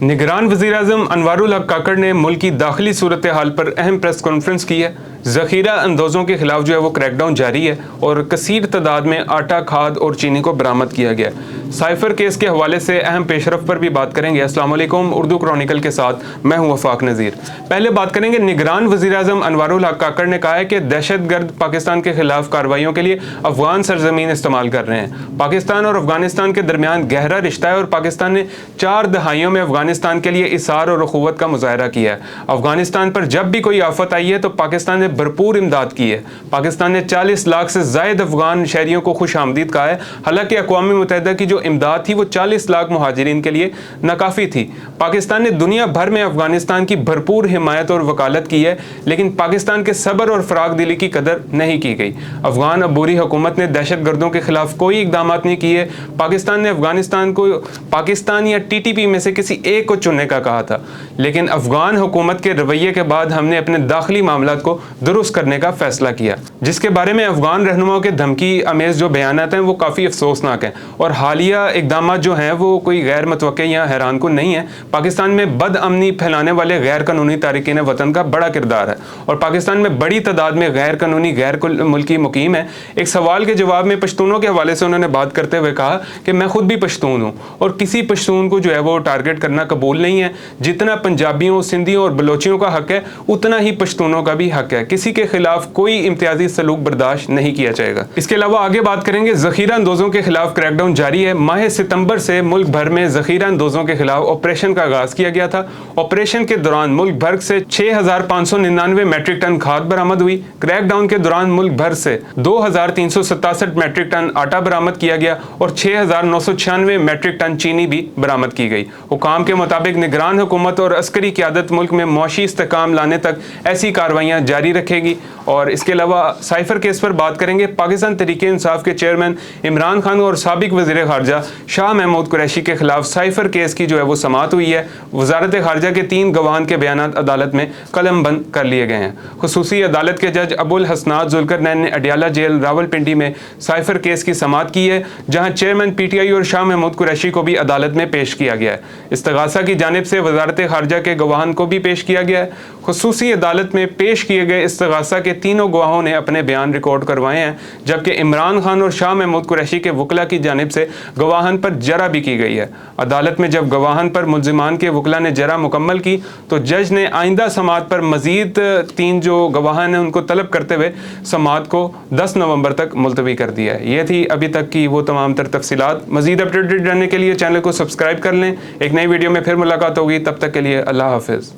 निगरान वज़ीर-ए-आज़म अनवारुल हक काकड़ ने मुल्क की दाखिली सूरत हाल पर अहम प्रेस कॉन्फ्रेंस की है। ज़ख़ीरा अंदोज़ों के खिलाफ जो है वो क्रैकडाउन जारी है और कसीर तादाद में आटा, खाद और चीनी को बरामद किया गया। साइफर केस के हवाले से अहम पेशरफ पर भी बात करेंगे। अस्सलाम वालेकुम, उर्दू क्रॉनिकल के साथ मैं हूँ वफाक नज़ीर। पहले बात करेंगे, निगरान वज़ीर-ए-आज़म अनवारुल हक काकड़ ने कहा है कि दहशतगर्द पाकिस्तान के खिलाफ कार्रवाइयों के लिए अफगान सरजमीन इस्तेमाल कर रहे हैं। पाकिस्तान और अफगानिस्तान के दरमियान गहरा रिश्ता है और पाकिस्तान ने 4 दहाइयों में अफगानिस्तान के लिए इसार और अखुवत का मुजाहरा किया है। अफगानिस्तान पर जब भी कोई आफत आई है तो पाकिस्तान ने भरपूर इमदाद की है। पाकिस्तान ने 40 लाख से ज़ायद अफगान शहरियों को खुश आमदीद कहा है। हालांकि अक़वाम मुत्तहिदा की जो इमदाद थी वो 40 लाख मुहाजिरीन के लिए नाकाफ़ी थी। पाकिस्तान ने दुनिया भर में अफगानिस्तान की भरपूर हिमायत और वकालत की है, लेकिन पाकिस्तान के सब्र और फ़राग दिली की कदर नहीं की गई। अफगान अबूरी हुकूमत ने दहशत गर्दों के खिलाफ कोई इकदाम नहीं किए। पाकिस्तान ने अफगानिस्तान को पाकिस्तान या TTP में से किसी एक को चुनने का कहा था, लेकिन अफगान हुकूमत के रवैये के बाद हमने अपने दाखिली मामलात को दुरुस्त करने का फैसला किया, जिसके बारे में अफगान रहनुमाओं के धमकी अमेज जो बयानात हैं वो काफ़ी अफसोसनाक हैं और हालिया इकदाम जो हैं वो कोई गैर मुतवक्के या हैरान कुन नहीं है। पाकिस्तान में बदअमनी फैलाने वाले गैर कानूनी तारिकीन वतन का बड़ा किरदार है और पाकिस्तान में बड़ी तादाद में गैर कानूनी गैर मुल्की मुकीम है। एक सवाल के जवाब में पश्तूनों के हवाले से उन्होंने बात करते हुए कहा कि मैं खुद भी पश्तून हूँ और किसी पश्तून को जो है वो टारगेट करना कबूल नहीं है। जितना पंजाबियों, सिंधियों और बलोचियों का हक है उतना ही पश्तूनों का भी हक है। किसी के खिलाफ कोई इम्तियाजी सलूक बर्दाश्त नहीं किया जाएगा। इसके अलावा आगे बात करेंगे, ज़ख़ीरा अंदोज़ों के खिलाफ क्रैकडाउन जारी है। माह सितंबर से मुल्क भर में ज़ख़ीरा अंदोज़ों के खिलाफ ऑपरेशन का आगाज़ किया गया था। ऑपरेशन के दौरान मुल्क भर से 6599 मैट्रिक टन खाद बरामद हुई। क्रैकडाउन के दौरान मुल्क भर से 2367 मैट्रिक टन आटा बरामद किया गया और 6996 मैट्रिक टन चीनी भी बरामद की गई। हुकाम के मुताबिक निगरान हुकूमत और अस्करी क़यादत मुल्क में मौशी इस्तेकाम लाने तक ऐसी कार्रवाइयाँ जारी रखेगी। और इसके अलावा साइफर केस पर बात करेंगे। पाकिस्तान तहरीक इंसाफ के चेयरमैन इमरान खान और साबिक वज़ीर ख़ारजा शाह महमूद कुरैशी के खिलाफ साइफर केस की जो है वो समाअत हुई है। वज़ारत ख़ारजा के 3 गवाहान के बयानात अदालत में कलमबंद कर लिए गए हैं। खुसूसी अदालत के जज अबुल हसनात जुल्करनैन ने अडियाला जेल रावलपिंडी में साइफर केस की समाअत की है, जहाँ चेयरमैन PTI और शाह महमूद कुरैशी को भी अदालत में पेश किया गया है। इस्तग़ासा की जानिब से वज़ारत ख़ारजा के गवाहान को भी पेश किया गया है। खुसूसी अदालत में पेश किए गए इस्तग़ासा के तीनों गवाहों ने अपने बयान रिकॉर्ड करवाए हैं, जबकि इमरान खान और शाह महमूद कुरैशी के वकला की जानिब से गवाहन पर जरा भी की गई है। अदालत में जब गवाहन पर मुल्ज़िमान के वकला ने जरा मुकम्मल की तो जज ने आइंदा समाअत पर मज़ीद 3 जो गवाहन हैं उनको तलब करते हुए समाअत को 10 नवंबर तक मुलतवी कर दिया है। ये थी अभी तक की वो तमाम तर तफसीलात। मज़ीद अपडेटेड रहने के लिए चैनल को सब्सक्राइब कर लें। एक नई वीडियो में फिर मुलाकात होगी, तब तक के लिए अल्लाह हाफ़िज़।